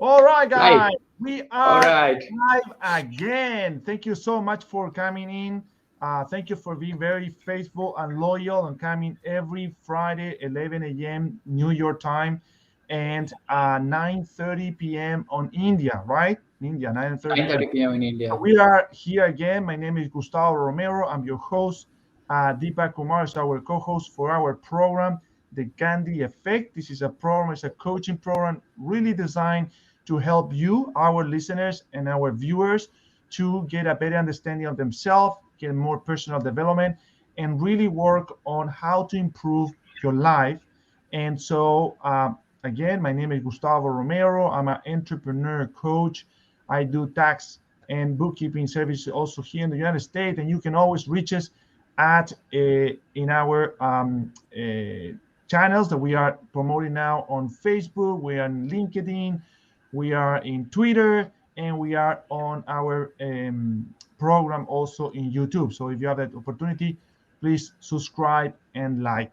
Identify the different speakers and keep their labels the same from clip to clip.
Speaker 1: All right,
Speaker 2: Live.
Speaker 1: guys, we
Speaker 2: All
Speaker 1: are
Speaker 2: right.
Speaker 1: live again. Thank you so much for coming in. Thank you for being very faithful and loyal and coming every Friday, 11 a.m. New York time, and 9:30 p.m. on India, right? India, 9:30 p.m.
Speaker 2: 9:30 p.m. in
Speaker 1: So
Speaker 2: India.
Speaker 1: we are here again. My name is Gustavo Romero. I'm your host. Deepak Kumar is our co-host for our program, The Gandhi Effect. This is a program, it's a coaching program really designed to help you, our listeners, and our viewers to get a better understanding of themselves, get more personal development, and really work on how to improve your life. And so, again, my name is Gustavo Romero. I'm an entrepreneur coach. I do tax and bookkeeping services also here in the United States. And you can always reach us at in our channels that we are promoting now on Facebook. We are on LinkedIn. We are in Twitter, and we are on our program also in YouTube. So if you have that opportunity, please subscribe and like.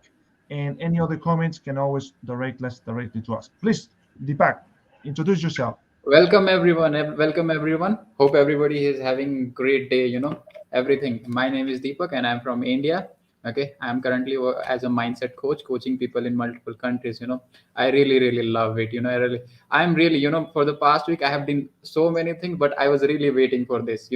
Speaker 1: And any other comments can always direct us directly to us. Please, Deepak, introduce yourself.
Speaker 2: Welcome everyone. Welcome everyone. Hope everybody is having great day. Everything. My name is Deepak and I'm from India. Okay, I'm currently as a mindset coach, coaching people in multiple countries. I really love it. I'm really, for the past week I have done so many things, but I was really waiting for this.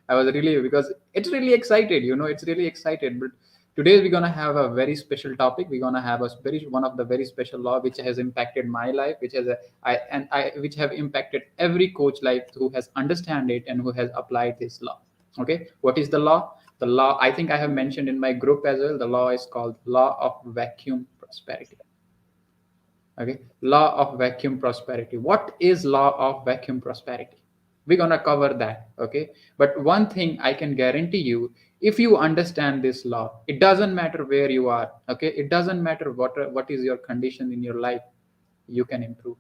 Speaker 2: I was really because it's really excited. It's really excited. But today we're gonna have a very special topic. We're gonna have a very one of the very special law which has impacted my life, which has which have impacted every coach life who has understand it and who has applied this law. Okay, what is the law? The law, I think I have mentioned in my group as well. The law is called law of vacuum prosperity. Okay, law of vacuum prosperity. What is law of vacuum prosperity? We're gonna cover that. Okay, but one thing I can guarantee you, if you understand this law, it doesn't matter where you are. Okay, it doesn't matter what is your condition in your life, you can improve.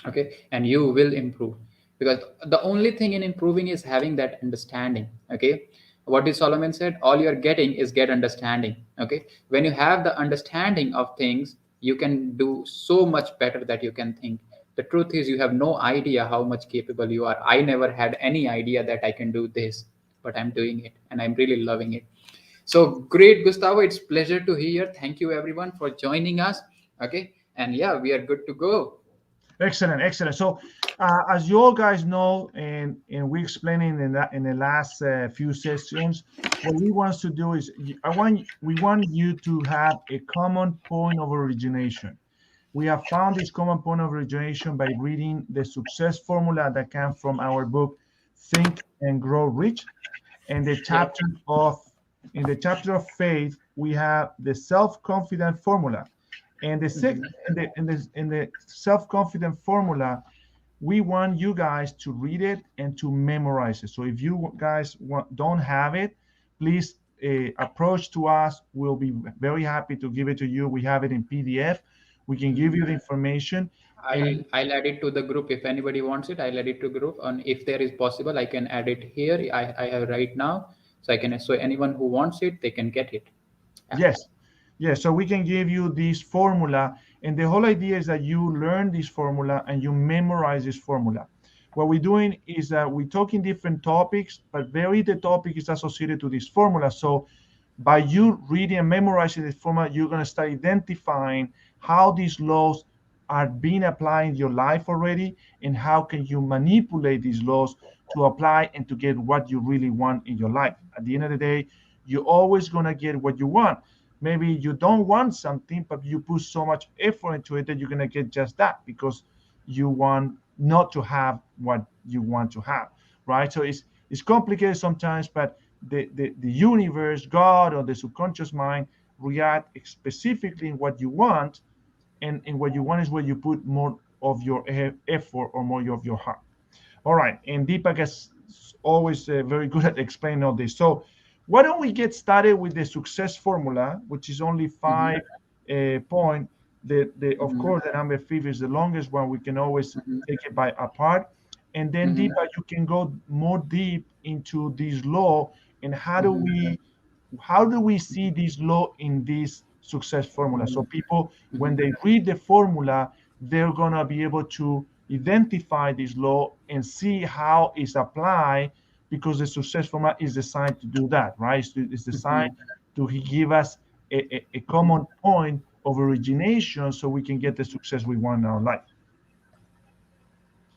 Speaker 2: Okay, and you will improve, because the only thing in improving is having that understanding. Okay, what is Solomon said, all you're getting is get understanding. Okay, when you have the understanding of things, you can do so much better that you can think. The truth is you have no idea how much capable you are. I never had any idea that I can do this, but I'm doing it and I'm really loving it. So great, Gustavo, it's pleasure to hear. Thank you everyone for joining us. Okay, and yeah, we are good to go.
Speaker 1: Excellent, excellent. So, as you all guys know, and we explaining in that in the last few sessions, what we want to do is we want you to have a common point of origination. We have found this common point of origination by reading the success formula that comes from our book, Think and Grow Rich, and the
Speaker 2: Yep.
Speaker 1: chapter of in the chapter of faith, we have the self-confident formula. And the six
Speaker 2: Mhm.
Speaker 1: in the self-confident formula, we want you guys to read it and to memorize it. So if you guys don't have it, please approach to us. We'll be very happy to give it to you. We have it in PDF. We can give you the information.
Speaker 2: I'll
Speaker 1: And
Speaker 2: I'll add it to the group if anybody wants it. I'll add it to group, and if there is possible, I can add it here. I have right now, so I can, so anyone who wants it, they can get it. Yeah.
Speaker 1: yes, yes. So we can give you this formula, and the whole idea is that you learn this formula and you memorize this formula. What we're doing is that we're talking different topics, but very the topic is associated to this formula. So by you reading and memorizing this formula, you're going to start identifying how these laws are being applied in your life already, and how can you manipulate these laws to apply and to get what you really want in your life. At the end of the day, you're always going to get what you want. Maybe you don't want something, but you put so much effort into it that you're going to get just that because you want not to have what you want to have, right? So it's complicated sometimes, but the universe, God, or the subconscious mind react specifically in what you want, and what you want is where you put more of your effort or more of your heart. All right, and Deepak is always very good at explaining all this. So why don't we get started with the success formula, which is only
Speaker 2: Mm-hmm.
Speaker 1: 5 point. The of
Speaker 2: Mm-hmm.
Speaker 1: course the number 5 is the longest one. We can always
Speaker 2: Mm-hmm.
Speaker 1: take it by apart, and then
Speaker 2: Mm-hmm.
Speaker 1: Deepak, you can go more deep into this law and
Speaker 2: Mm-hmm.
Speaker 1: how do we see this law in this success formula. So people, when
Speaker 2: Mm-hmm.
Speaker 1: they read the formula, they're going to be able to identify this law and see how it's applied, because the success formula is designed to do that, right? It's
Speaker 2: Mhm.
Speaker 1: designed to give us a common point of origination so we can get the success we want in our life.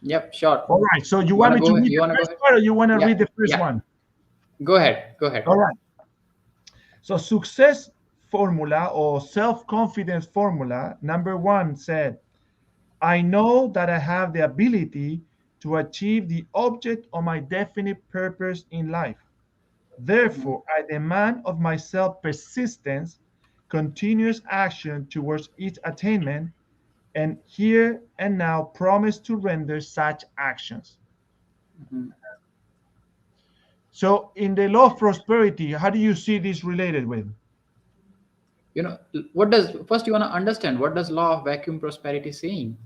Speaker 2: Yep, sure.
Speaker 1: All right. So you
Speaker 2: You
Speaker 1: want
Speaker 2: wanna
Speaker 1: me to
Speaker 2: go?
Speaker 1: read
Speaker 2: You
Speaker 1: the
Speaker 2: wanna go
Speaker 1: first
Speaker 2: ahead?
Speaker 1: part, or you want to
Speaker 2: Yeah,
Speaker 1: read the first
Speaker 2: yeah.
Speaker 1: one?
Speaker 2: Go ahead. Go ahead.
Speaker 1: All right. So success formula or self-confidence formula number one said, I know that I have the ability to achieve the object of my definite purpose in life.
Speaker 2: Mhm.
Speaker 1: Therefore, I demand of myself persistence, continuous action towards its attainment, and here and now promise to render such actions.
Speaker 2: Mhm.
Speaker 1: So, in the law of prosperity, how do you see this related with?
Speaker 2: What does first you want to understand what does law of vacuum prosperity saying?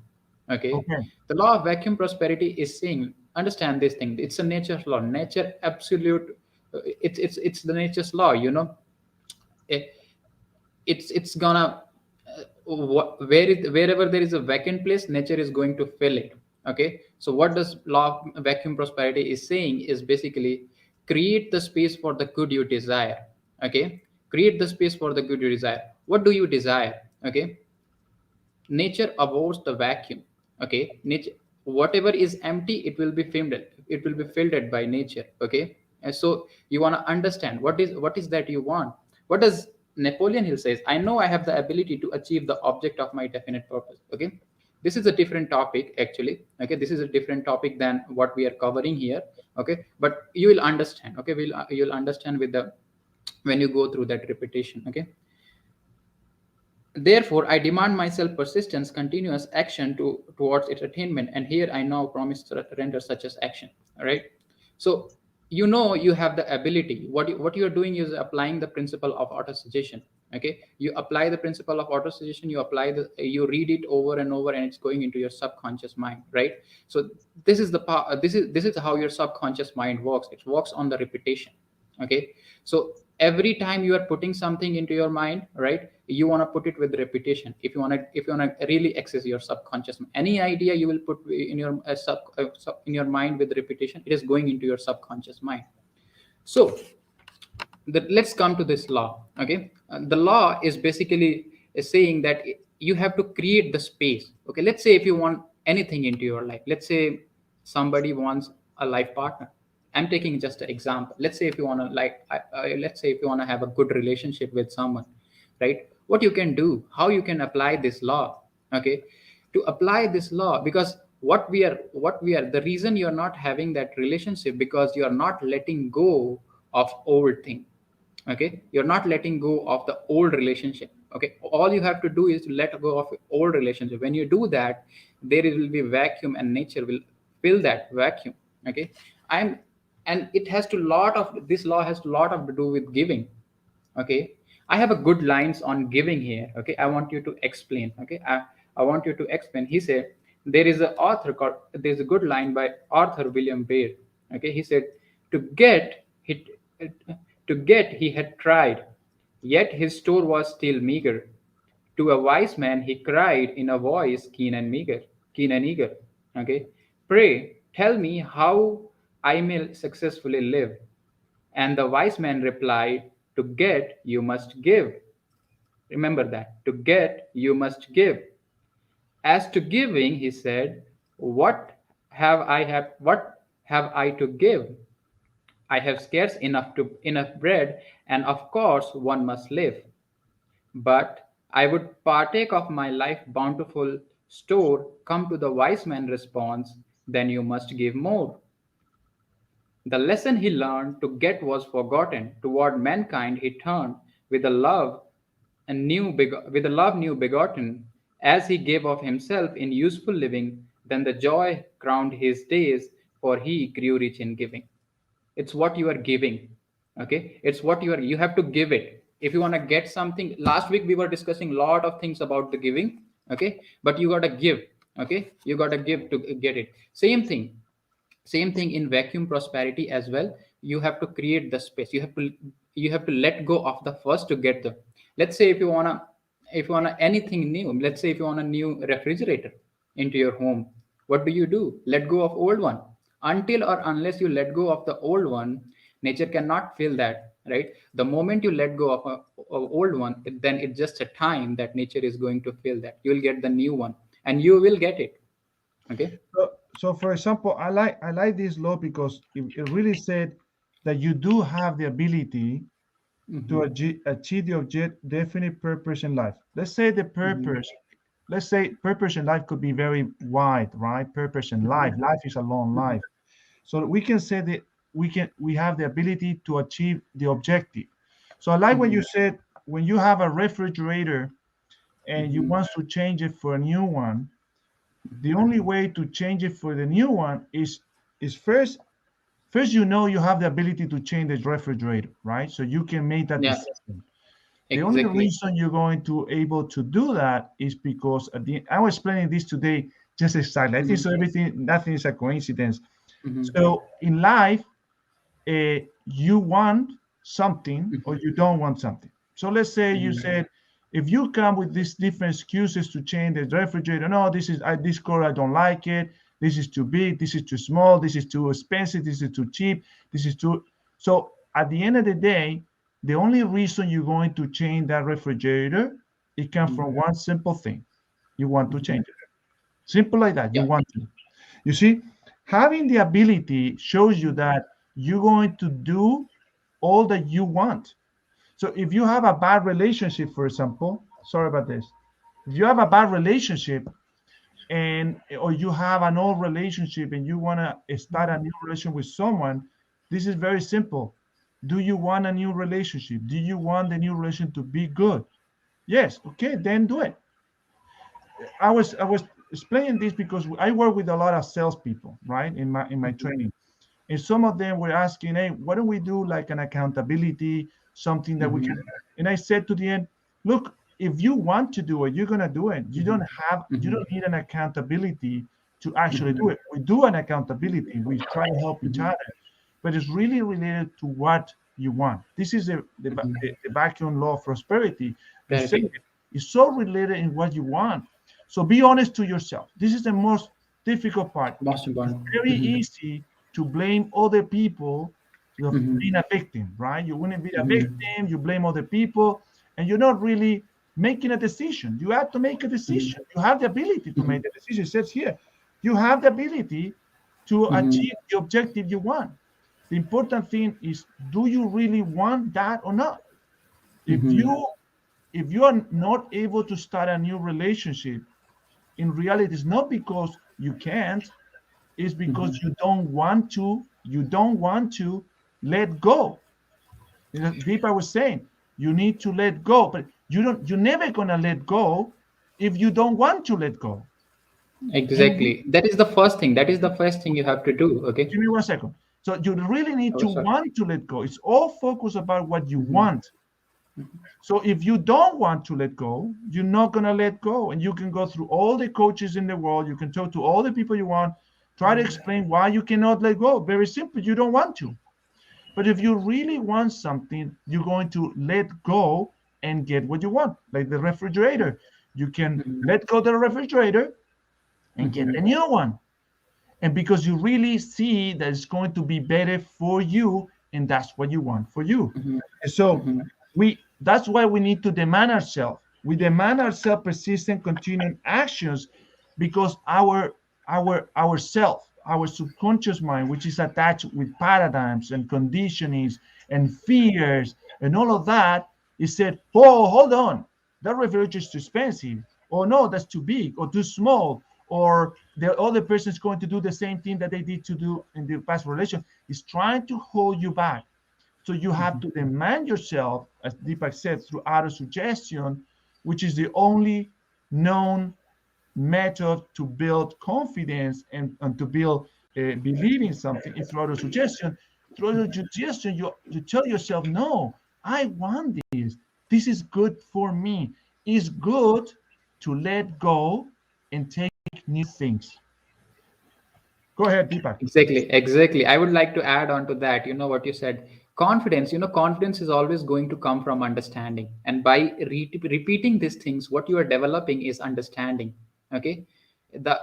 Speaker 2: Okay,
Speaker 1: Okay.
Speaker 2: the law of vacuum prosperity is saying, understand this thing, it's a nature's law, nature absolute, it's the nature's law. It, it's gonna wherever there is a vacant place, nature is going to fill it. Okay, so what does law of vacuum prosperity is saying is basically create the space for the good you desire. Okay, create the space for the good you desire. What do you desire? Okay, nature abhors the vacuum. Okay, nature, whatever is empty, it will be filled by nature. Okay, and so you want to understand what is that you want. What does Napoleon Hill says? I know I have the ability to achieve the object of my definite purpose. Okay, this is a different topic actually. Okay, this is a different topic than what we are covering here. Okay, but you will understand. Okay, you'll understand with the when you go through that repetition. Okay, therefore, I demand myself persistence, continuous action towards its attainment, and here I now promise to render such as action. All right. So you have the ability. What you are doing is applying the principle of auto suggestion. Okay. You apply the principle of auto suggestion. You read it over and over, and it's going into your subconscious mind. Right. So this is the part. This is how your subconscious mind works. It works on the repetition. Okay, so every time you are putting something into your mind, right, you want to put it with repetition. If you want to really access your subconscious, any idea you will put in your in your mind with repetition, it is going into your subconscious mind. So let's come to this law. Okay, the law is basically saying that you have to create the space. Okay, let's say if you want anything into your life, let's say somebody wants a life partner. I'm taking just an example. Let's say if you want to let's say if you want to have a good relationship with someone, right? What you can do, how you can apply this law. Okay, to apply this law, because what we are the reason you're not having that relationship, because you are not letting go of old thing. Okay, you're not letting go of the old relationship. Okay, all you have to do is to let go of old relationship. When you do that, there will be vacuum, and nature will fill that vacuum. Okay, I'm and it has to lot of this law has a lot of to do with giving. Okay, I have a good lines on giving here. Okay, I want you to explain. Okay, I want you to explain. He said there's a good line by Arthur William Baird. Okay, he said, to get he to get he had tried, yet his store was still meager. To a wise man he cried in a voice keen and eager. Okay, pray tell me how I may successfully live. And the wise man replied, to get you must give. Remember that. To get you must give. As to giving, he said, what have I to give? I have scarce enough bread, and of course one must live. But I would partake of my life bountiful store. Come to the wise man response, then you must give more. The lesson he learned to get was forgotten. Toward mankind he turned with a love with a love new begotten, as he gave of himself in useful living. Then the joy crowned his days, for he grew rich in giving. It's what you are giving. Okay, it's what you have to give it. If you want to get something, last week we were discussing a lot of things about the giving. Okay, but you got to give. Okay, you got to give to get it. Same thing in vacuum prosperity as well. You have to create the space. You have to let go of the first to get the. Let's say if you want to anything new, let's say if you want a new refrigerator. into your home, what do? Let go of old one. Until or unless you let go of the old one, nature cannot feel that, right? The moment you let go of a old one, then it's just a time that nature is going to feel that. You will get the new one, and you will get it. Okay.
Speaker 1: So for example, I like this law because it really said that you do have the ability to achieve the definite purpose in life. Let's say the purpose. Let's say purpose in life could be very wide, right? Purpose in life. Life is a long life. So we can say that we have the ability to achieve the objective. So I like what you said, when you have a refrigerator and you want to change it for a new one, the only way to change it for the new one is first you have the ability to change the refrigerator, right? So you can make that
Speaker 2: Yeah,
Speaker 1: decision. The only
Speaker 2: exactly.
Speaker 1: reason you're going to able to do that is because I was explaining this today just exactly. I think so. Nothing is a coincidence. So in life, you want something or you don't want something. So let's say you said, if you come with these different excuses to change the refrigerator, no, this color I don't like it. This is too big. This is too small. This is too expensive. This is too cheap. This is too. So at the end of the day, the only reason you're going to change that refrigerator, it comes from one simple thing: you want to change it. Simple like that. You
Speaker 2: Yeah.
Speaker 1: want to. You see, having the ability shows you that you're going to do all that you want. So if you have a bad relationship, for example, sorry about this. If you have a bad relationship and or you have an old relationship and you want to start a new relationship with someone, this is very simple. Do you want a new relationship? Do you want the new relationship to be good? Yes. Okay, then do it. I was explaining this because I work with a lot of salespeople, right, in my training, and some of them were asking, "Hey, why don't we do like an accountability, something that we can?" And I said to the end, "Look, if you want to do it, you're gonna do it. You don't need an accountability to actually do it. We do an accountability. We try to help each other, but it's really related to what you want. This is the vacuum law of prosperity. You say
Speaker 2: Correct.
Speaker 1: it's so related in what you want. So be honest to yourself. This is the most difficult part.
Speaker 2: Most
Speaker 1: It's
Speaker 2: important.
Speaker 1: very easy to blame other people of being a victim, right? You want to be a victim, you blame other people, and you're not really making a decision. You have to make a decision. You have the ability to make the decision. It says here, you have the ability to achieve the objective you want. The important thing is, do you really want that or not? If you are not able to start a new relationship, in reality, it's not because you can't, it's because you don't want to let go. Deepa was saying, you need to let go, but you're never gonna let go if you don't want to let go. And
Speaker 2: Exactly. That is the first thing. That is the first thing you have to do. Okay.
Speaker 1: give me 1 second. So you really need
Speaker 2: Oh,
Speaker 1: to
Speaker 2: sorry.
Speaker 1: want to let go. It's all focused about what you want. So if you don't want to let go, you're not gonna let go. And you can go through all the coaches in the world, you can talk to all the people you want, try to explain why you cannot let go. Very simple, you don't want to. But if you really want something, you're going to let go and get what you want, like the refrigerator. You can let go the refrigerator and get the new one. And because you really see that it's going to be better for you, and that's what you want for you. And so that's why we need to demand ourselves. We demand ourselves persistent, continuing actions, because our self, our subconscious mind, which is attached with paradigms and conditionings and fears and all of that, is said, "Oh, hold on, that refrigerator is too expensive," or "No, that's too big or too small," or the other person is going to do the same thing that they did to do in the past relation. Is trying to hold you back. So you have to demand yourself, as Deepak said, through auto suggestion, which is the only known method to build confidence and to build believe in something is through auto suggestion. Through auto suggestion, you tell yourself, "No, I want this. This is good for me." It's good to let go and take new things. Go ahead, Deepak.
Speaker 2: Exactly, exactly. I would like to add on to that. You know what you said. Confidence. Confidence is always going to come from understanding, and by repeating these things, what you are developing is understanding. Okay. the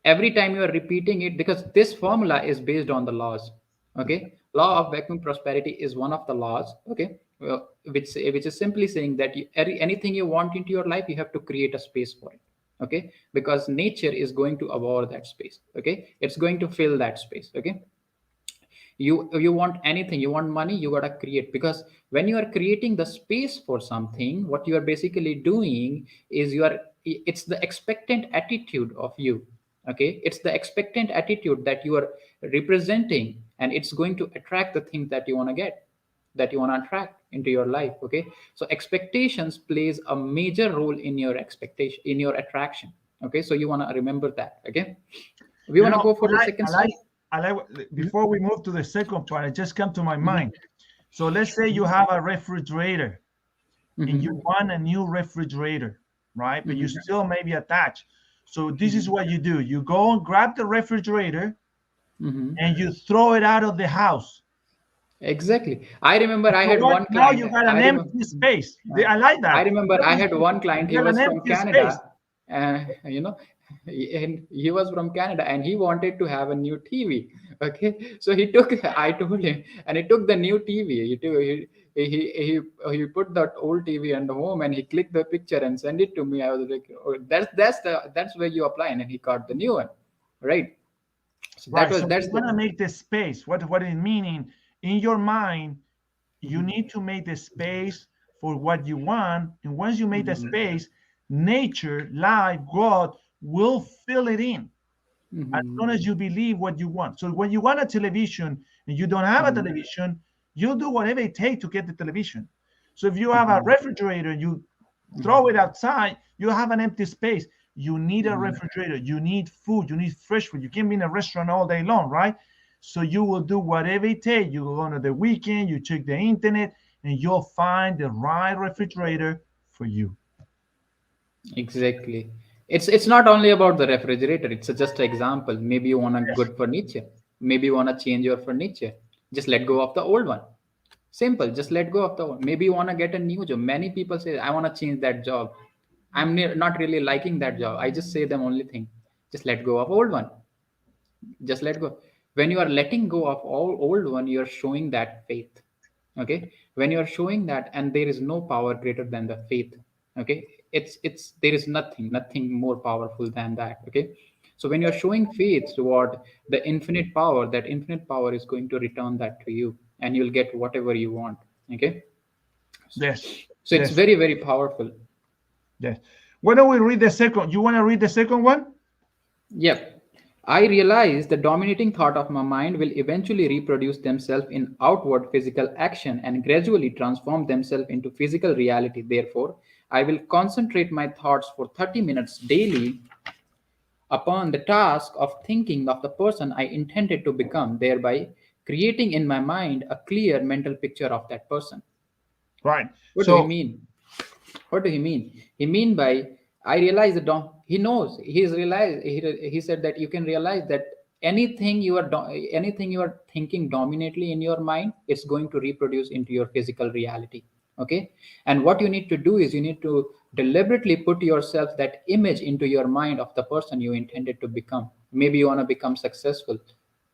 Speaker 2: every time you are repeating it, because this formula is based on the laws. Okay, law of vacuum prosperity is one of the laws. Okay, which is simply saying that anything you want into your life, you have to create a space for it. Okay, because nature is going to abhor that space. Okay, it's going to fill that space. Okay, you want anything, you want money, you got to create, because when you are creating the space for something, what you are basically doing is it's the expectant attitude of you. Okay, it's the expectant attitude that you are representing, and it's going to attract the things that you want to get, that you want to attract into your life. Okay, so expectations plays a major role in your expectation, in your attraction. Okay, so you want to remember that. Okay, we
Speaker 1: You
Speaker 2: want to
Speaker 1: know,
Speaker 2: go for
Speaker 1: I
Speaker 2: the
Speaker 1: like,
Speaker 2: second
Speaker 1: I like,
Speaker 2: slide.
Speaker 1: I like. Before we move to the second part, it just come to my
Speaker 2: Mhm.
Speaker 1: mind. So let's say you have a refrigerator and you
Speaker 2: Mhm.
Speaker 1: want a new refrigerator, right? But you
Speaker 2: Mhm.
Speaker 1: still may be attached. So this is
Speaker 2: Mhm.
Speaker 1: what you do: you go and grab the refrigerator
Speaker 2: Mhm.
Speaker 1: and you throw it out of the house.
Speaker 2: Exactly. I remember I
Speaker 1: So
Speaker 2: had
Speaker 1: what?
Speaker 2: one
Speaker 1: Now
Speaker 2: client.
Speaker 1: you got
Speaker 2: I
Speaker 1: an
Speaker 2: remember.
Speaker 1: empty space.
Speaker 2: uh,
Speaker 1: I like
Speaker 2: I
Speaker 1: that.
Speaker 2: remember I had one client.
Speaker 1: You
Speaker 2: He
Speaker 1: got an
Speaker 2: was from
Speaker 1: empty space.
Speaker 2: Canada. You know, and he was from Canada, and he wanted to have a new TV. Okay, so he took. I told him, and he took the new TV. He put that old TV on the home, and he clicked the picture and sent it to me. I was like, oh, that's where you apply, and then he got the new one, right? So
Speaker 1: Right. So
Speaker 2: that's
Speaker 1: you
Speaker 2: the.
Speaker 1: want to make the space. What it meaning in your mind? You
Speaker 2: Mhm.
Speaker 1: need to make the space for what you want, and once you make the
Speaker 2: Mhm.
Speaker 1: space, nature, life, God will fill it in as soon
Speaker 2: Mhm.
Speaker 1: as you believe what you want. So when you want a television and you don't have a
Speaker 2: Mhm.
Speaker 1: television, you'll do whatever it takes to get the television. So if you have a
Speaker 2: Mhm.
Speaker 1: refrigerator and you throw it
Speaker 2: Mhm.
Speaker 1: outside, you have an empty space. You need a
Speaker 2: Mhm.
Speaker 1: refrigerator. You need food. You need fresh food. You can't be in a restaurant all day long, right? So you will do whatever it takes. You go on the weekend, you check the internet, and you'll find the right refrigerator for you.
Speaker 2: Exactly. It's not only about the refrigerator. It's just an example. Maybe you want a
Speaker 1: Yes.
Speaker 2: good furniture. Maybe you want to change your furniture. Just let go of the old one. Simple. Just let go of the one. Maybe you want to get a new job. Many people say, I want to change that job. Not really liking that job. I just say them only thing. Just let go of old one. Just let go. When you are letting go of all old one, you are showing that faith. Okay, when you are showing that, and there is no power greater than the faith. Okay, it's there is nothing more powerful than that. Okay, so when you're showing faith toward the infinite power, that infinite power is going to return that to you, and you'll get whatever you want. Okay,
Speaker 1: Yes.
Speaker 2: so it's
Speaker 1: Yes.
Speaker 2: very powerful.
Speaker 1: Yes. Why don't we read the second? You want to read the second one?
Speaker 2: Yep. I realize the dominating thought of my mind will eventually reproduce themselves in outward physical action and gradually transform themselves into physical reality. Therefore, I will concentrate my thoughts for 30 minutes daily upon the task of thinking of the person I intended to become, thereby creating in my mind a clear mental picture of that person.
Speaker 1: Right.
Speaker 2: What do he
Speaker 1: So
Speaker 2: mean? What do he mean? He mean by I realize that he knows he's realized he said that you can realize that anything you are thinking dominantly in your mind, it's going to reproduce into your physical reality. Okay, and what you need to do is you need to deliberately put yourself that image into your mind of the person you intended to become. Maybe you want to become successful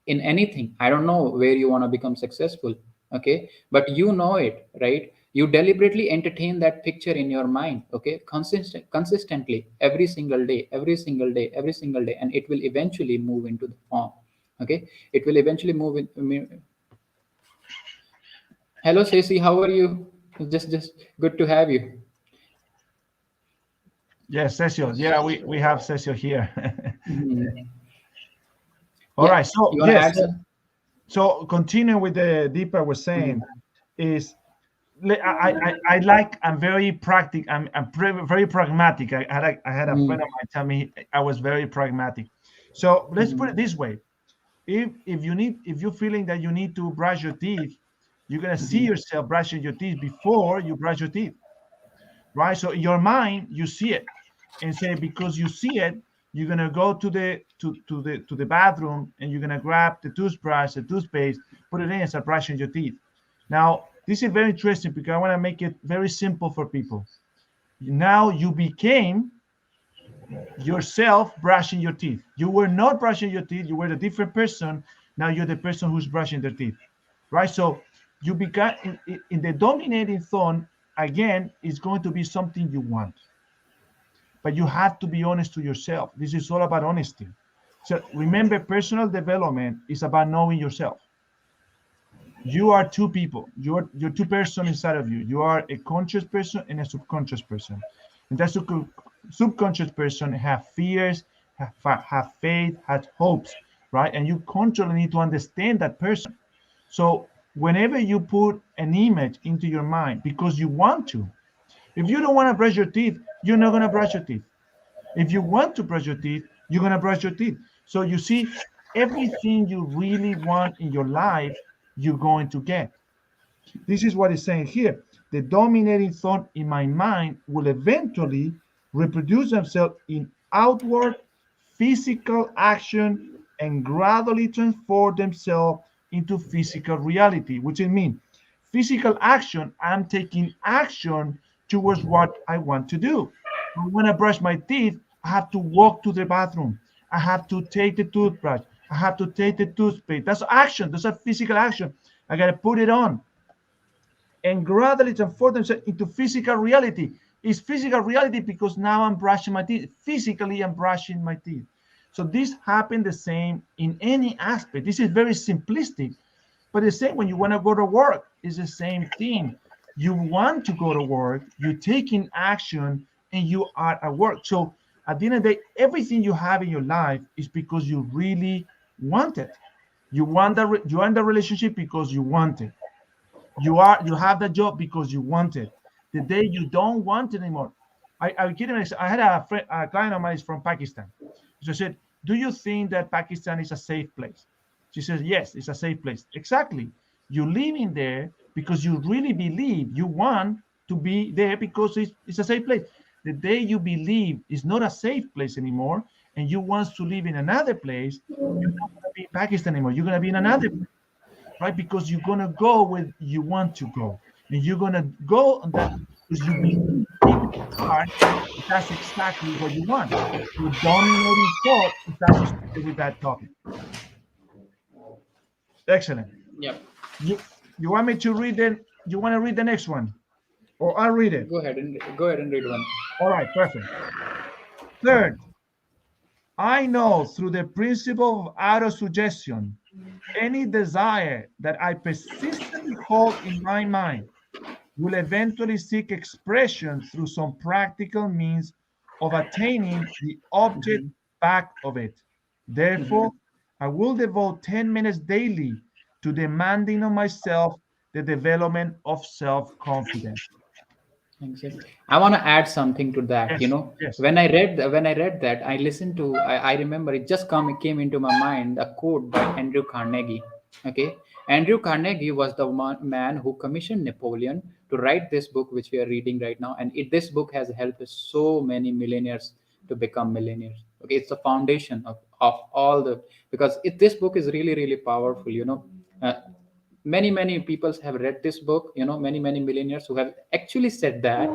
Speaker 2: in anything. I don't know where you want to become successful. Okay, but you know it, right? You deliberately entertain that picture in your mind. Okay, consistently, every single day, and it will eventually move into the form. Okay, it will eventually move in. Hello Ceci, how are you? Just good to have you.
Speaker 1: yes, Cecil. Yeah, we have Cecil here.
Speaker 2: Mhm.
Speaker 1: All
Speaker 2: Yeah,
Speaker 1: right. So
Speaker 2: you want to
Speaker 1: yes.
Speaker 2: add some?
Speaker 1: So continue with the Deepa was saying
Speaker 2: Mhm.
Speaker 1: is I like I'm very practical. Very pragmatic. I had a friend of
Speaker 2: Mhm.
Speaker 1: mine tell me I was very pragmatic. So let's put it
Speaker 2: Mhm.
Speaker 1: this way: if you're feeling that you need to brush your teeth, you're gonna see
Speaker 2: Mhm.
Speaker 1: yourself brushing your teeth before you brush your teeth, right? So in your mind, you see it, and say because you see it, you're gonna go to the bathroom and you're gonna grab the toothbrush, the toothpaste, put it in, and start brushing your teeth. Now, this is very interesting because I want to make it very simple for people. Now you became yourself brushing your teeth. You were not brushing your teeth. You were a different person. Now you're the person who's brushing their teeth, right? So you become in the dominating thought again. Is going to be something you want, but you have to be honest to yourself. This is all about honesty. So remember, personal development is about knowing yourself. You are two people. You're two person inside of you. You are a conscious person and a subconscious person. And that subconscious person have fears, have faith, has hopes, right? And you constantly need to understand that person. So whenever you put an image into your mind because you want to, if you don't want to brush your teeth, you're not gonna brush your teeth. If you want to brush your teeth, you're gonna brush your teeth. So you see, everything you really want in your life, you're going to get. This is what it's saying here. The dominating thought in my mind will eventually reproduce themselves in outward physical action and gradually transform themselves into physical reality, which it means physical action. I'm taking action towards what I want to do. When I brush my teeth, I have to walk to the bathroom. I have to take the toothbrush. I have to take the toothpaste. That's action. That's a physical action. I got to put it on and gradually transform themselves into physical reality. It's physical reality because now I'm brushing my teeth. Physically, I'm brushing my teeth. So this happened the same in any aspect. This is very simplistic, but the same when you want to go to work, it's the same thing. You want to go to work, you're taking action, and you are at work. So at the end of the day, everything you have in your life is because you really want it. You want the relationship because you want it. You have the job because you want it. The day you don't want it anymore. I give an I had a client of mine is from Pakistan. So I said, do you think that Pakistan is a safe place? She says, yes, it's a safe place. Exactly. You live in there because you really believe you want to be there because it's a safe place. The day you believe it's not a safe place anymore and you want to live in another place, you're not going to be in Pakistan anymore. You're going to be in another place, right? Because you're gonna go where you want to go, and you're gonna go on that because you believe deep in your heart that's exactly what you want. Your dominating thought is associated with that topic. Excellent.
Speaker 2: Yep.
Speaker 1: You you want me to read the you want to read the next one, or I'll read it.
Speaker 2: Go ahead and read one.
Speaker 1: All right, perfect. Third, I know through the principle of auto-suggestion, any desire that I persistently hold in my mind will eventually seek expression through some practical means of attaining the object
Speaker 2: Mhm.
Speaker 1: back of it. Therefore,
Speaker 2: Mhm.
Speaker 1: I will devote 10 minutes daily to demanding of myself the development of self-confidence.
Speaker 2: Thanks. Yes. I want to add something to that.
Speaker 1: Yes, yes,
Speaker 2: When I read that, I listened to. I remember it just came into my mind a quote by Andrew Carnegie. Okay, Andrew Carnegie was the man who commissioned Napoleon to write this book, which we are reading right now, and this book has helped so many millionaires to become millionaires. Okay, it's the foundation of all the because this book is really really powerful. Many people have read this book, many millionaires who have actually said that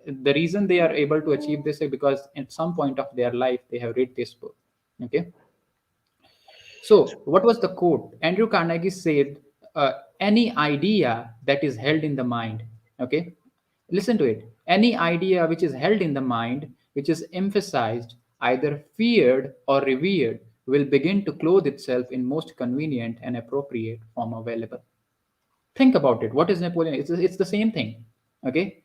Speaker 2: the reason they are able to achieve this is because at some point of their life they have read this book. Okay, so what was the quote? Andrew Carnegie said, any idea that is held in the mind, okay, listen to it, any idea which is held in the mind, which is emphasized, either feared or revered, will begin to clothe itself in most convenient and appropriate form available. Think about it. What is Napoleon? It's the same thing. Okay,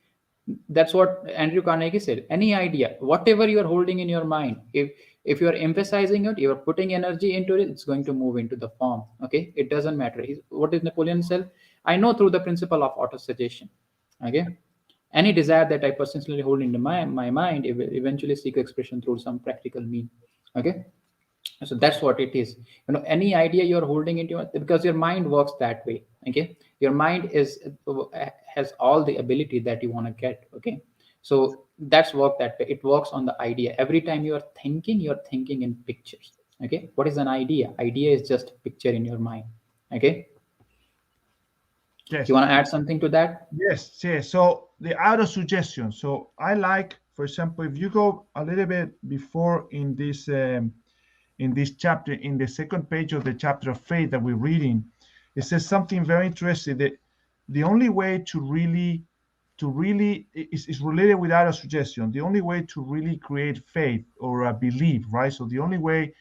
Speaker 2: that's what Andrew Carnegie said. Any idea, whatever you are holding in your mind, if you are emphasizing it, you are putting energy into it, it's going to move into the form. Okay, it doesn't matter. What is Napoleon said? I know through the principle of auto suggestion. Okay, any desire that I personally hold into my mind, it will eventually seek expression through some practical mean. Okay, so that's what it is. Any idea you're holding into it, because your mind works that way. Okay, your mind has all the ability that you want to get. Okay, so that's work that way. It works on the idea. Every time you're thinking in pictures. Okay, what is an idea? Idea is just a picture in your mind. Okay,
Speaker 1: yes,
Speaker 2: you want to add something to that?
Speaker 1: yes, yes. So the auto suggestion. So I like for example, if you go a little bit before in this chapter, in the second page of the chapter of faith that we're reading, it says something very interesting that the only way to really is related with our suggestion. The only way to really create faith or a belief, right? So the only way,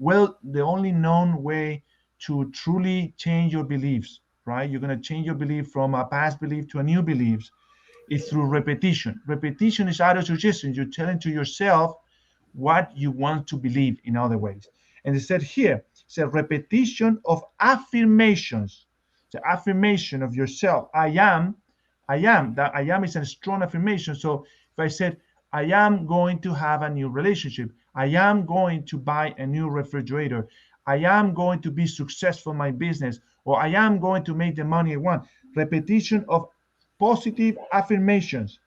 Speaker 1: well, the only known way to truly change your beliefs, right? You're going to change your belief from a past belief to a new beliefs is through repetition. Repetition is auto suggestion. You're telling to yourself what you want to believe in other ways. And it said here, it said repetition of affirmations. The affirmation of yourself. I am. That I am is a strong affirmation. So if I said, I am going to have a new relationship, I am going to buy a new refrigerator, I am going to be successful in my business, or I am going to make the money I want. Repetition of positive affirmations,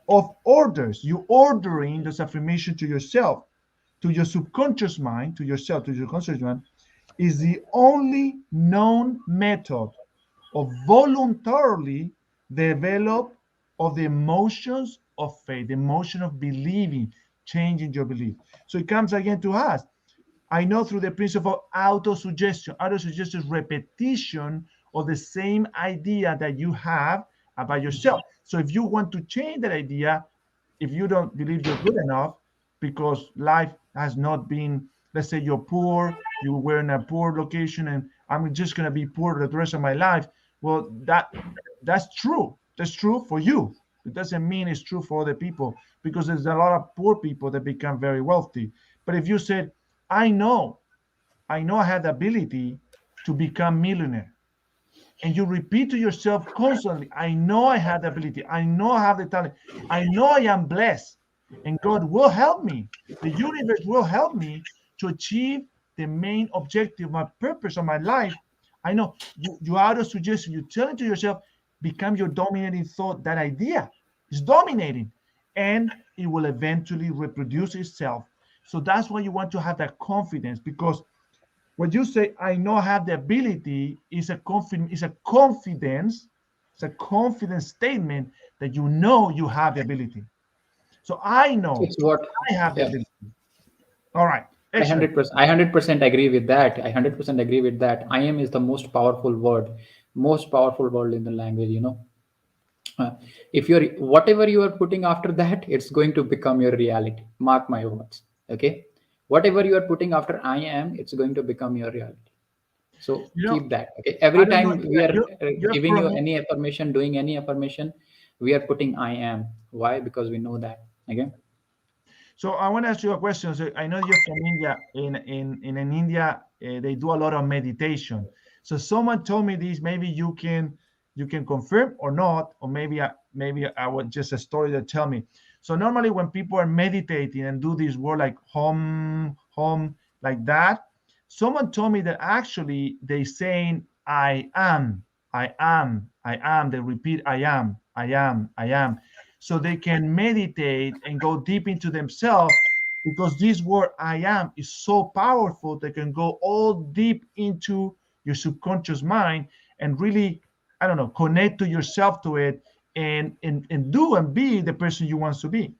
Speaker 1: of orders. You ordering those affirmations to yourself, to your subconscious mind, to yourself, to your conscious mind, is the only known method of voluntarily develop of the emotions of faith, the emotion of believing, changing your belief. So it comes again to us. I know through the principle of autosuggestion. Autosuggestion is repetition of the same idea that you have about yourself. So if you want to change that idea, if you don't believe you're good enough because life has not been, let's say you're poor, you were in a poor location, and I'm just going to be poor the rest of my life. Well, that's true. That's true for you. It doesn't mean it's true for other people, because there's a lot of poor people that become very wealthy. But if you said, I know, I have the ability to become millionaire, and you repeat to yourself constantly, I know I have the ability, I know I have the talent, I know I am blessed, and God will help me. The universe will help me to achieve the main objective, my purpose of my life. I know you auto suggestion, you tell it to yourself, become your dominating thought. That idea is dominating, and it will eventually reproduce itself. So that's why you want to have that confidence, because when you say I know I have the ability, is a confidence, it's a confidence statement that you know you have the ability. So I know
Speaker 2: It's what,
Speaker 1: I have the
Speaker 2: yeah.
Speaker 1: ability. All right,
Speaker 2: I
Speaker 1: excellent.
Speaker 2: 100%, I 100% agree with that. I 100% agree with that. I am is the most powerful word in the language, Uh, if you're whatever you are putting after that, it's going to become your reality. Mark my words. Okay. Whatever you are putting after I am, it's going to become your reality. So
Speaker 1: You know,
Speaker 2: keep that. Okay.
Speaker 1: I
Speaker 2: Every
Speaker 1: don't
Speaker 2: time
Speaker 1: know.
Speaker 2: we are
Speaker 1: You're
Speaker 2: giving you
Speaker 1: from
Speaker 2: any affirmation, doing any affirmation, we are putting I am. Why? Because we know that. Okay.
Speaker 1: So I want to ask you a question. So I know you're from India. In India, they do a lot of meditation. So someone told me this. Maybe you can confirm or not, or maybe I was just a story that tell me. So normally when people are meditating and do this word like home like that, someone told me that actually they saying I am, I am, I am. They repeat I am, I am, I am, so they can meditate and go deep into themselves, because this word I am is so powerful. They can go all deep into your subconscious mind and really, I don't know, connect to yourself to it, and do and be the person you want to be.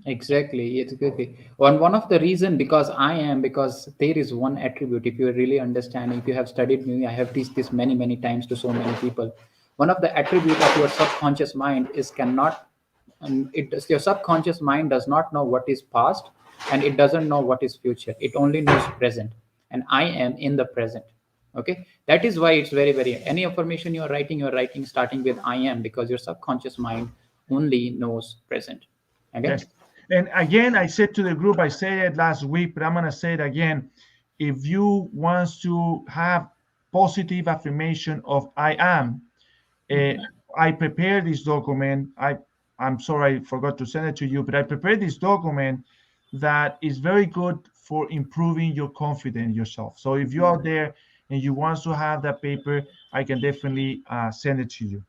Speaker 2: Exactly, exactly. One of the reason, because I am, because there is one attribute. If you are really understanding, if you have studied me, I have teach this many times to so many people. One of the attribute of your subconscious mind is cannot, your subconscious mind does not know what is past, and it doesn't know what is future. It only knows present, and I am in the present. Okay, that is why it's very any affirmation you're writing starting with I am, because your subconscious mind only knows present. Okay.
Speaker 1: Yes. And again, I said to the group, I said it last week, but I'm going to say it again. If you want to have positive affirmation of I am, uh, I prepared this document. I'm sorry I forgot to send it to you, but I prepared this document that is very good for improving your confidence in yourself. So if you're out there and you want to have that paper, I can definitely send it to you.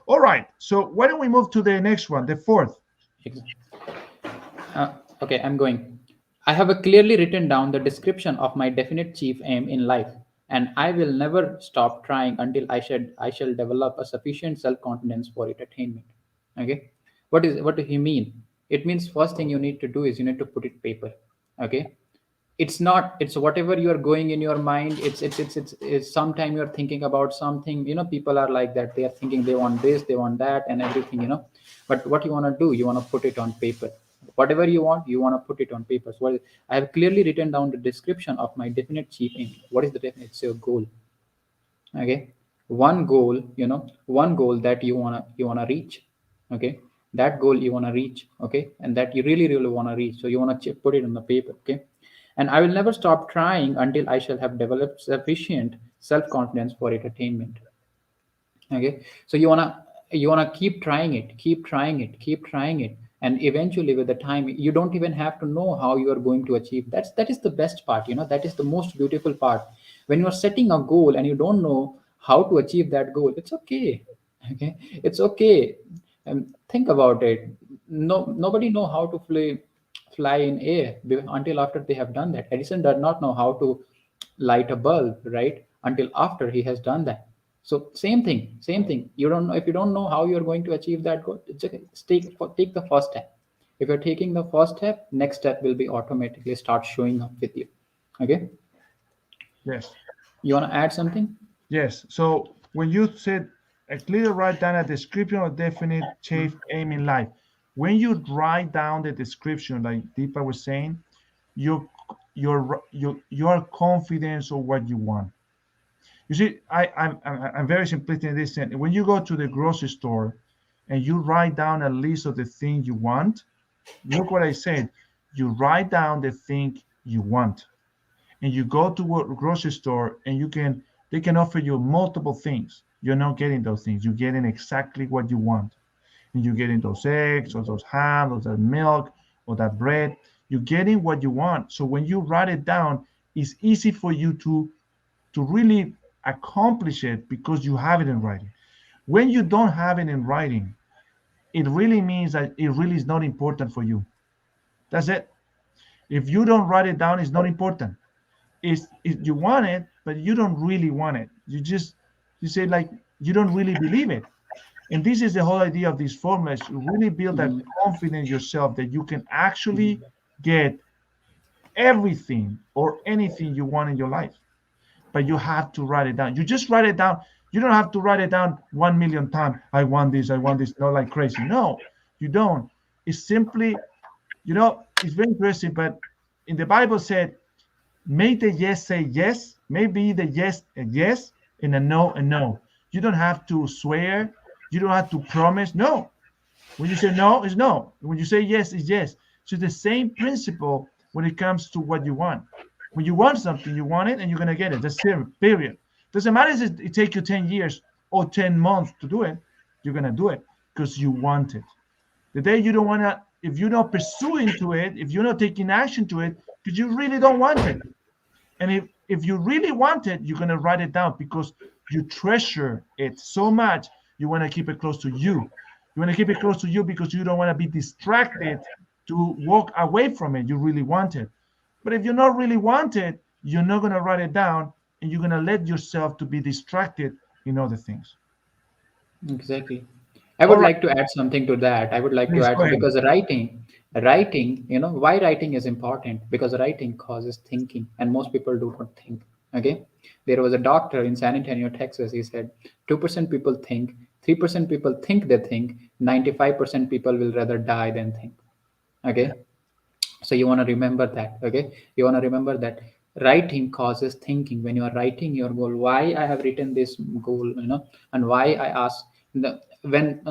Speaker 1: All right. So why don't we move to the next one, the fourth?
Speaker 2: Okay, I'm going. I have a clearly written down the description of my definite chief aim in life, and I will never stop trying until I shall develop a sufficient self confidence for its attainment. Okay, What do he mean? It means first thing you need to do is you need to put it paper. Okay, it's not, it's whatever you are going in your mind. It's sometime you're thinking about something, people are like that, they are thinking they want this, they want that and everything. But what you want to do, you want to put it on paper. Whatever you want to put it on paper. So I have clearly written down the description of my definite chief aim. What is the definite? It's your goal. Okay, one goal that you wanna reach. Okay, that goal you wanna reach. Okay, and that you really wanna reach, so you wanna put it on the paper. Okay, and I will never stop trying until I shall have developed sufficient self-confidence for it attainment. Okay, so you wanna keep trying it, keep trying it, and eventually with the time you don't even have to know how you are going to achieve. That is the best part. That is the most beautiful part. When you are setting a goal and you don't know how to achieve that goal, it's okay. Okay, it's okay. And think about it. Nobody know how to fly in air until after they have done that. Edison does not know how to light a bulb, right, until after he has done that. So same thing. You don't know, if you don't know how you're going to achieve that goal, just take the first step. If you're taking the first step, next step will be automatically start showing up with you. Okay,
Speaker 1: Yes.
Speaker 2: you want to add something?
Speaker 1: Yes. So when you said clearly write down a description of definite chief aim in life, when you write down the description, like Deepa was saying, your confidence of what you want. You see, I'm very simplistic in this sense. When you go to the grocery store and you write down a list of the things you want, look what I said. You write down the thing you want, and you go to a grocery store and they can offer you multiple things. You're not getting those things. You're getting exactly what you want, and you're getting those eggs or those ham or that milk or that bread. You're getting what you want. So when you write it down, it's easy for you to really accomplish it because you have it in writing. When you don't have it in writing, it really means that it really is not important for you. That's it. If you don't write it down, it's not important. It's you want it, but you don't really want it. You say like you don't really believe it. And this is the whole idea of these formulas. You really build that
Speaker 2: Mhm.
Speaker 1: confidence in yourself that you can actually get everything or anything you want in your life. But you have to write it down. You just write it down. You don't have to write it down 1 million times. I want this, I want this, not like crazy. No, you don't. It's simply, it's very interesting, but in the Bible said, make the yes say yes, maybe the yes a yes and a no a no. You don't have to swear, you don't have to promise. No. When you say no, it's no. When you say yes, it's yes. So the same principle when it comes to what you want. When you want something, you want it and you're gonna get it. That's it, period. Doesn't matter if it take you 10 years or 10 months to do it, you're gonna do it because you want it. The day you don't wanna, if you're not pursuing to it, if you're not taking action to it, because you really don't want it. And if you really want it, you're gonna write it down because you treasure it so much. You want to keep it close to you. You want to keep it close to you because you don't want to be distracted to walk away from it. You really want it. But if you not really want it, you're not gonna write it down, and you're gonna let yourself to be distracted in other things.
Speaker 2: Exactly. I
Speaker 1: All
Speaker 2: would
Speaker 1: right,
Speaker 2: like to add something to that. I would like to
Speaker 1: please
Speaker 2: add
Speaker 1: go ahead.
Speaker 2: because writing, why writing is important? Because writing causes thinking, and most people do not think. Okay, there was a doctor in San Antonio, Texas. He said 2% people think, 3% people think they think, 95% people will rather die than think. Okay, so you want to remember that. Okay, you want to remember that writing causes thinking. When you are writing your goal, why I have written this goal, and why I ask when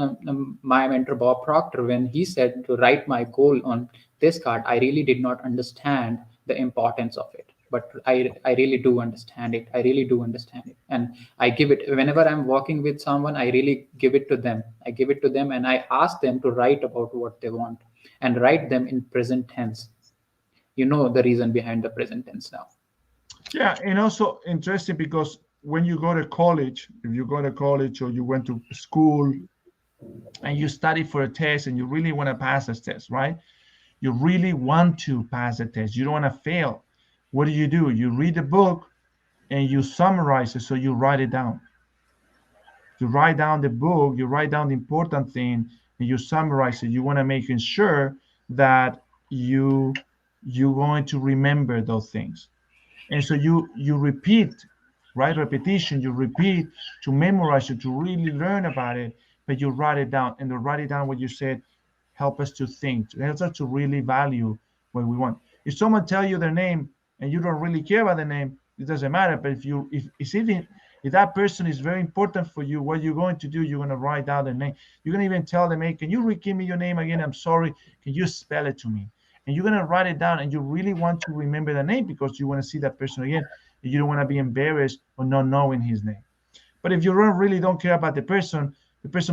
Speaker 2: my mentor Bob Proctor, when he said to write my goal on this card, I really did not understand the importance of it, but I really do understand it. I really do understand it, and I give it whenever I'm walking with someone. I really give it to them. I give it to them, and I ask them to write about what they want and write them in present tense. You know the reason behind the present tense now.
Speaker 1: Yeah, and also interesting because when you go to college, if you go to college or you went to school and you study for a test and you really want to pass this test, right? You really want to pass the test. You don't want to fail. What do? You read the book and you summarize it, so you write it down. You write down the book, you write down the important thing, and you summarize it. You want to make sure that you're going to remember those things. And so you repeat, right? Repetition, you repeat to memorize it, to really learn about it, but you write it down. And to write it down what you said help us to think, helps us to really value what we want. If someone tell you their name and you don't really care about the name, it doesn't matter. But if that person is very important for you, what you're going to do, you're going to write down their name. You're going to even tell them, hey, can you give me your name again? I'm sorry. Can you spell it to me? And you're going to write it down, and you really want to remember the name because you want to see that person again. And you don't want to be embarrassed or not knowing his name. But if you really don't care about the person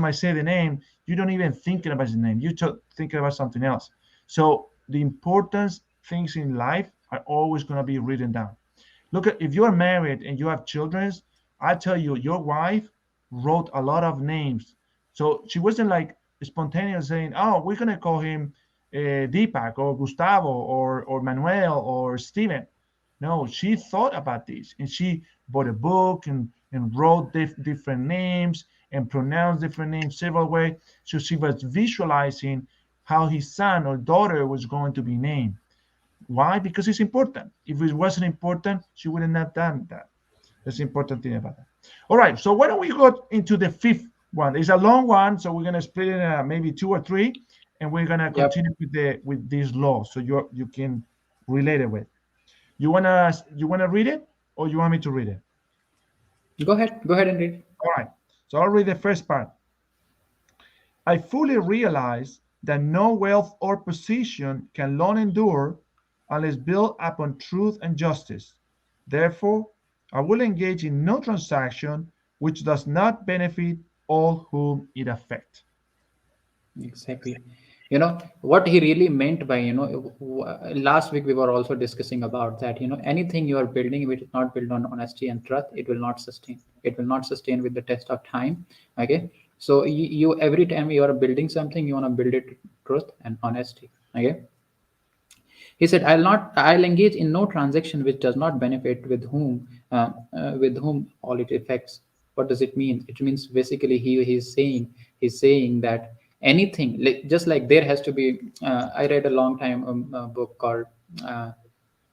Speaker 1: might say the name, you don't even thinking about his name. You're thinking about something else. So the important things in life are always going to be written down. Look at, if you're married and you have children, I tell you, your wife wrote a lot of names. So she wasn't like spontaneous saying, oh, we're going to call him Deepak or Gustavo or Manuel or Steven. No, she thought about this, and she bought a book and wrote different names and pronounced different names several ways. So she was visualizing how his son or daughter was going to be named. Why? Because it's important. If it wasn't important, she wouldn't have done that. That's the important thing about that. All right, so why don't we go into the fifth one? It's a long one, so we're going to split it in maybe 2 or 3, and we're going to
Speaker 2: Yep.
Speaker 1: continue with this law, so you can relate it with. You wanna read it, or you want me to read it?
Speaker 2: Go ahead and read.
Speaker 1: All right. So I'll read the first part. I fully realize that no wealth or position can long endure unless built upon truth and justice. Therefore, I will engage in no transaction which does not benefit all whom it affects.
Speaker 2: Exactly. You know what he really meant by, last week we were also discussing about that. Anything you are building which is not built on honesty and trust, it will not sustain. It will not sustain with the test of time. Okay. So you every time you are building something, you want to build it with truth and honesty. Okay. He said, I'll engage in no transaction which does not benefit with whom all it affects. What does it mean? It means basically he's saying that anything, just like there has to be, I read a long time a book called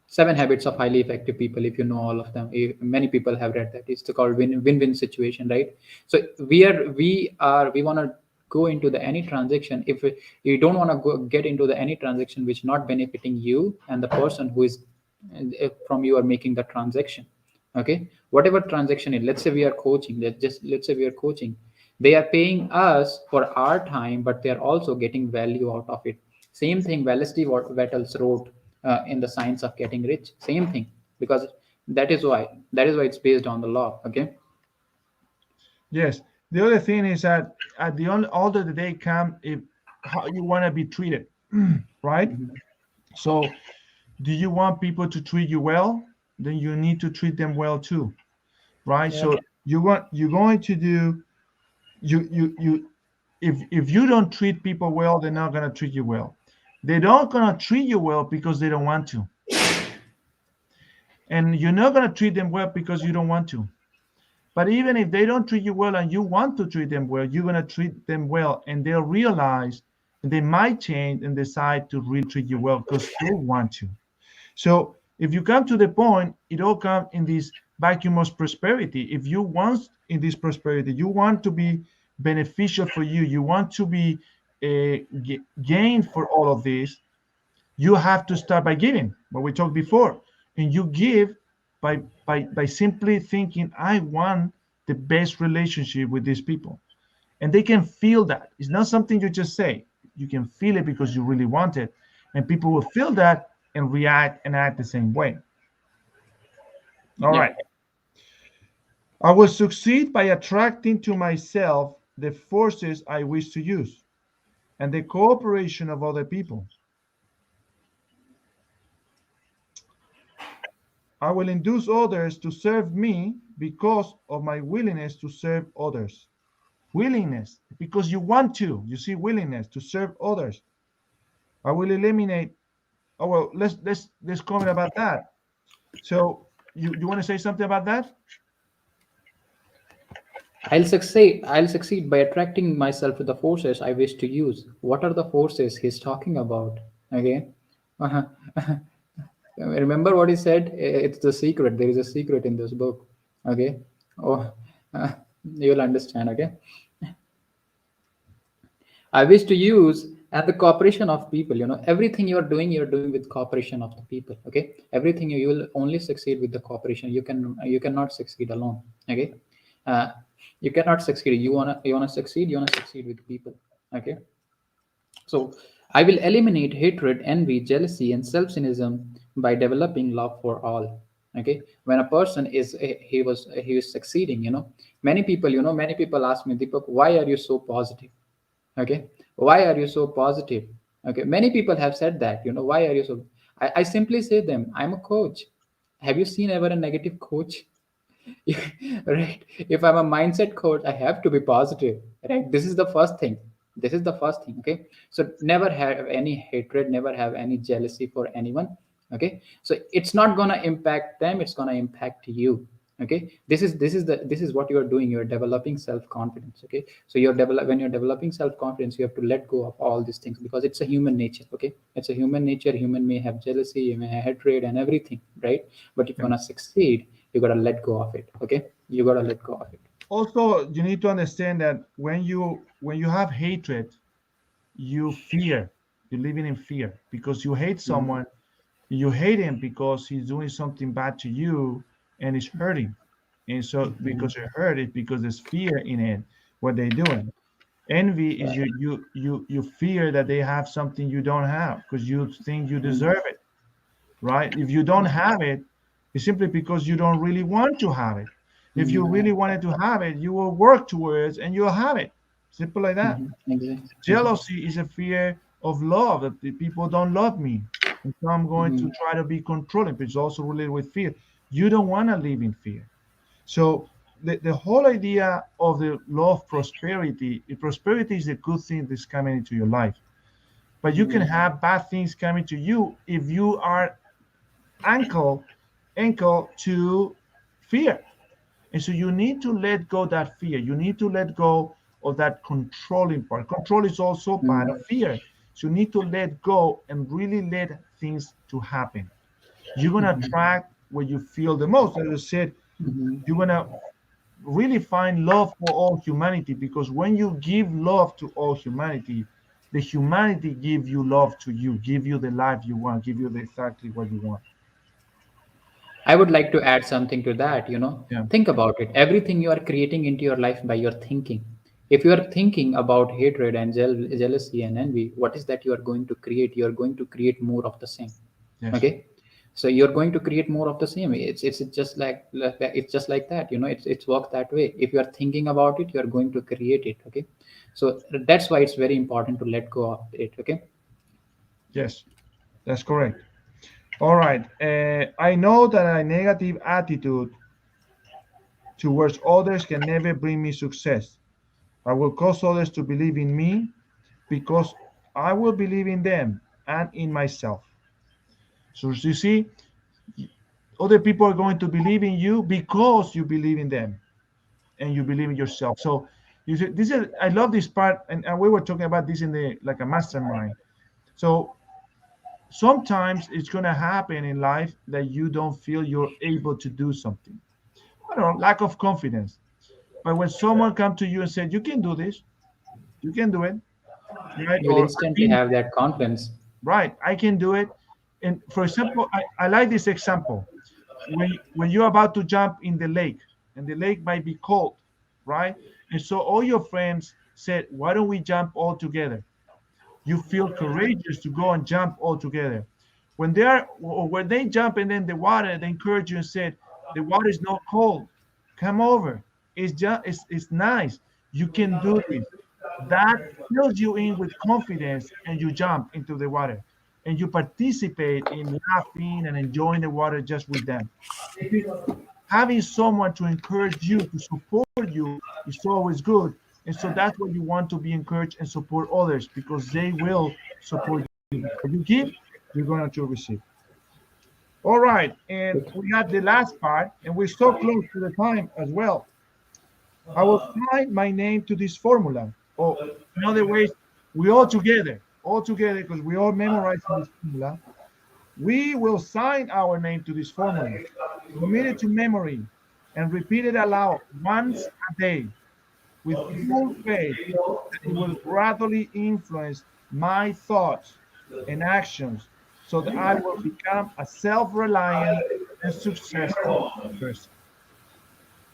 Speaker 2: Seven Habits of Highly Effective People. If you know all of them, many people have read that. It's called win-win situation, right? So we want to go into the any transaction. If you don't want to get into the any transaction which not benefiting you and the person who is from you are making the transaction. Okay, whatever transaction is. Let's say we are coaching. Let's say we are coaching. They are paying us for our time, but they are also getting value out of it. Same thing Velocity Vettels wrote in the Science of Getting Rich. Same thing, because that is why it's based on the law. Okay.
Speaker 1: Yes. The other thing is that at the older the day come, if how you want to be treated, right?
Speaker 2: Mhm.
Speaker 1: So, do you want people to treat you well? Then you need to treat them well too, right?
Speaker 2: Yep.
Speaker 1: So you're going to do you if you don't treat people well, they're not going to treat you well. They're not going to treat you well because they don't want to, and you're not going to treat them well because you don't want to. But even if they don't treat you well and you want to treat them well, you're going to treat them well, and they'll realize, and they might change and decide to really treat you well because they want to. So if you come to the point, it all comes in this vacuum of prosperity. If you want in this prosperity, you want to be beneficial for you, you want to be gained for all of this, you have to start by giving, what we talked before. And you give by simply thinking, I want the best relationship with these people. And they can feel that. It's not something you just say. You can feel it because you really want it. And people will feel that and react and act the same way. All right.
Speaker 2: Yep.
Speaker 1: I will succeed by attracting to myself the forces I wish to use and the cooperation of other people. I will induce others to serve me because of my willingness to serve others. Willingness, because you want to. You see, willingness to serve others. I will eliminate. Oh well, let's comment about that. So you want to say something about that?
Speaker 2: I'll succeed by attracting myself to the forces I wish to use. What are the forces he's talking about? Okay. Uh-huh. Remember what he said? It's the secret. There is a secret in this book. Okay. Oh, uh, you'll understand. Okay. I wish to use and the cooperation of people. Everything you're doing with cooperation of the people. Okay, everything you will only succeed with the cooperation. You cannot succeed alone. Okay, uh, you cannot succeed. You wanna succeed. You wanna succeed with people. Okay, so I will eliminate hatred, envy, jealousy, and self-cynicism by developing love for all. Okay, when a person is he was succeeding, many people ask me, Deepak, why are you so positive? Okay, why are you so positive? Okay, many people have said that, why are you so. I simply say them, I'm a coach. Have you seen ever a negative coach? Right, if I'm a mindset coach, I have to be positive. Right, this is the first thing. Okay, so never have any hatred, never have any jealousy for anyone. Okay, so it's not gonna impact them, it's gonna impact you. Okay, this is what you are doing. You're developing self-confidence. Okay, so when you're developing self-confidence, you have to let go of all these things, because it's a human nature. Okay, it's a human nature. Human may have jealousy, you may have hatred and everything, right? But if you
Speaker 1: Yeah.
Speaker 2: want to succeed, you got to let go of it. Okay, you got to let go of it.
Speaker 1: Also, you need to understand that when you have hatred, you fear. You're living in fear because you hate
Speaker 2: Mhm.
Speaker 1: someone. You hate him because he's doing something bad to you and it's hurting. And so because
Speaker 2: Mhm.
Speaker 1: you're hurt, it's because there's fear in it, what they're doing. Envy is
Speaker 2: Right.
Speaker 1: you fear that they have something you don't have because you think you
Speaker 2: Mhm.
Speaker 1: deserve it, right? If you don't have it, it's simply because you don't really want to have it. If you
Speaker 2: Mhm.
Speaker 1: really wanted to have it, you will work towards and you'll have it. Simple like that.
Speaker 2: Mhm. Exactly. Mhm.
Speaker 1: Jealousy is a fear of love, that the people don't love me. And so I'm going to
Speaker 2: Mhm.
Speaker 1: try to be controlling, but it's also related with fear. You don't want to live in fear. So the whole idea of the law of prosperity, prosperity is a good thing that's coming into your life. But you can
Speaker 2: Mhm.
Speaker 1: have bad things coming to you if you are ankle to fear. And so you need to let go that fear. You need to let go of that controlling part. Control is also part
Speaker 2: Mhm.
Speaker 1: of fear. So you need to let go and really let things to happen. You're gonna
Speaker 2: Mhm.
Speaker 1: attract what you feel the most. As I said,
Speaker 2: Mhm.
Speaker 1: you're gonna really find love for all humanity, because when you give love to all humanity, the humanity give you love to you, give you the life you want, give you exactly what you want.
Speaker 2: I would like to add something to that.
Speaker 1: Yeah.
Speaker 2: Think about it. Everything you are creating into your life by your thinking. If you are thinking about hatred and jealousy and envy, what is that you are going to create? You are going to create more of the same.
Speaker 1: Yes.
Speaker 2: Okay, so you're going to create more of the same. It's just like it's just like that. It's work that way. If you are thinking about it, you are going to create it. Okay, so that's why it's very important to let go of it. Okay.
Speaker 1: Yes, that's correct. All right. I know that a negative attitude towards others can never bring me success. I will cause others to believe in me because I will believe in them and in myself. So you see, other people are going to believe in you because you believe in them and you believe in yourself. So you see, this is I love this part, and we were talking about this in the like a mastermind. So sometimes it's gonna happen in life that you don't feel you're able to do something. I don't know, lack of confidence. But when someone comes to you and said, "You can do this, you can do it," right?
Speaker 2: You will
Speaker 1: Or I've
Speaker 2: instantly
Speaker 1: been
Speaker 2: have that confidence.
Speaker 1: right, I can do it. And for example, I like this example. When you're about to jump in the lake, and the lake might be cold, right? And so all your friends said, "Why don't we jump all together?" You feel courageous to go and jump all together. When they jump and then the water, they encourage you and said, "The water is not cold. Come over. It's nice. You can do this." That fills you in with confidence, and you jump into the water and you participate in laughing and enjoying the water just with them. You see, having someone to encourage you, to support you, is always good. And so that's what you want, to be encouraged and support others, because they will support you. If you give, you're going to receive. All right. And we got the last part, and we're so close to the time as well. I will sign my name to this formula. Or in other ways, we all together, because we all memorizing this formula. We will sign our name to this formula, commit it to memory, and repeat it aloud once a day with full faith that it will gradually influence my thoughts and actions so that I will become a self reliant and successful person.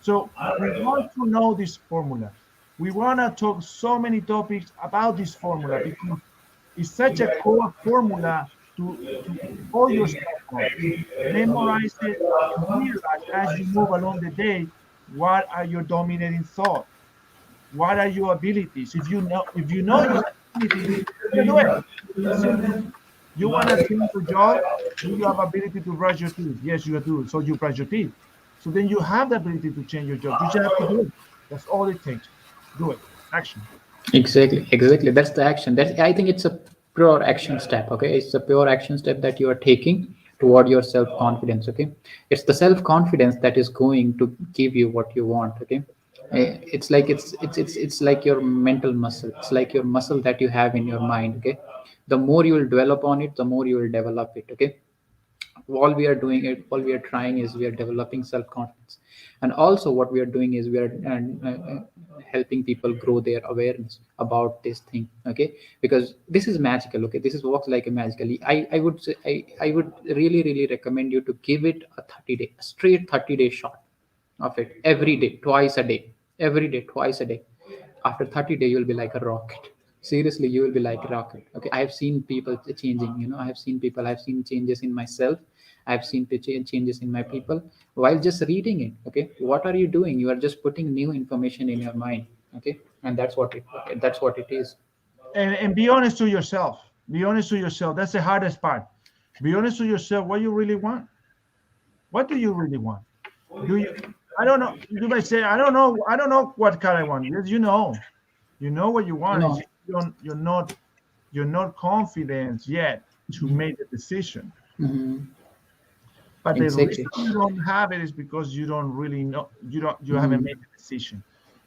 Speaker 1: So we want to know this formula. We want to talk so many topics about this formula because it's such a core formula to hold yourself on. Memorize it and realize as you move along the day, what are your dominating thoughts? What are your abilities? If you know you have abilities, you do it. It's simple. You want to change your job? Do you have ability to brush your teeth? Yes, you do. So you brush your teeth. So then you have the ability to change your job. You just have to do it. That's all it takes. Do it. Action.
Speaker 2: Exactly. That's the action. That's, I think it's a pure action step. Okay, it's a pure action step that you are taking toward your self confidence. Okay, it's the self confidence that is going to give you what you want. Okay, it's like it's like your mental muscle. It's like your muscle that you have in your mind. Okay, the more you will develop on it, the more you will develop it. Okay, all we are trying is we are developing self-confidence, and also what we are doing is we are helping people grow their awareness about this thing. Okay, because this is magical. Okay, this is works like a magically. I would say I would really recommend you to give it a 30-day, a straight 30-day shot of it every day, twice a day, every day, twice a day. After 30 days, you'll be like a rocket. Seriously, you will be like a rocket. Okay, I have seen people changing. I have seen people. I've seen changes in myself. I've seen changes in my people while just reading it. Okay, what are you doing? You are just putting new information in your mind. Okay, and that's what it is.
Speaker 1: And be honest to yourself. Be honest to yourself. That's the hardest part. Be honest to yourself what you really want. What do you really want? Do you I don't know. You might say, I don't know what car I want. Yes, you know. You know what you
Speaker 2: You
Speaker 1: want. It's
Speaker 2: know,
Speaker 1: just you're not confident yet to make the decision.
Speaker 2: mhm,
Speaker 1: But the reason
Speaker 2: exactly.
Speaker 1: you don't have it is because you don't really know. You haven't
Speaker 2: Mhm,
Speaker 1: made the decision,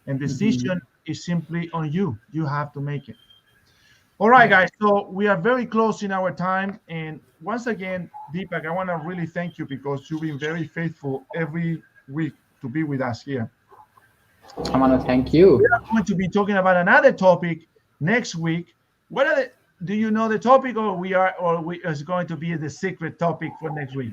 Speaker 1: and decision
Speaker 2: mhm.
Speaker 1: is simply on you. You have to make it. All right,
Speaker 2: Yeah.
Speaker 1: guys. So we are very close in our time, and once again, Deepak, I want to really thank you because you've been very faithful every week to be with us here.
Speaker 2: I want to thank
Speaker 1: We
Speaker 2: you.
Speaker 1: are going to be talking about another topic next week. What are the, do you know the topic, or is going to be the secret topic for next week?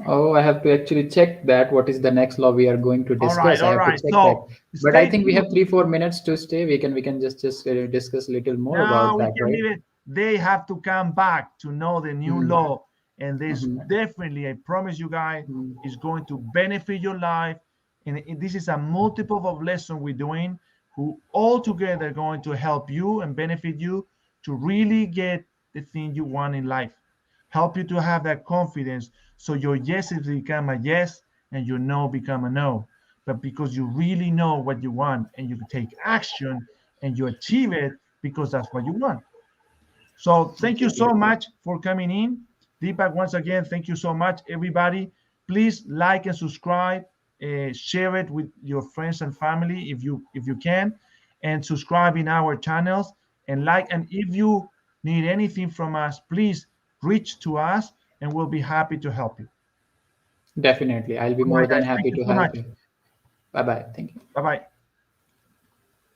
Speaker 2: Oh, I have to actually check that. What is the next law we are going to
Speaker 1: All right,
Speaker 2: discuss? I
Speaker 1: all
Speaker 2: have to
Speaker 1: right.
Speaker 2: check that.
Speaker 1: So
Speaker 2: But I
Speaker 1: stay
Speaker 2: think we have
Speaker 1: tuned.
Speaker 2: 3 4 minutes to stay. We can just discuss a little more
Speaker 1: Now
Speaker 2: about
Speaker 1: we
Speaker 2: that,
Speaker 1: can
Speaker 2: right?
Speaker 1: leave it. They have to come back to know the new
Speaker 2: Mm-hmm.
Speaker 1: law, and this
Speaker 2: Mm-hmm.
Speaker 1: definitely, I promise you guys, is going to benefit your life. And this is a multiple of lesson we're doing, who all together going to help you and benefit you to really get the thing you want in life. Help you to have that confidence, so your yeses become a yes and your no become a no. But because you really know what you want and you take action and you achieve it because that's what you want. So thank you so
Speaker 2: Exactly.
Speaker 1: much for coming in. Deepak, once again, thank you so much, everybody. Please like and subscribe, share it with your friends and family if you can, and subscribe in our channels and like. And if you need anything from us, please reach to us, and we'll be happy to help you.
Speaker 2: Definitely. I'll be
Speaker 1: All right,
Speaker 2: more than
Speaker 1: guys, thank
Speaker 2: happy
Speaker 1: you
Speaker 2: to
Speaker 1: so much.
Speaker 2: help you. Bye bye. Thank you.
Speaker 1: Bye bye.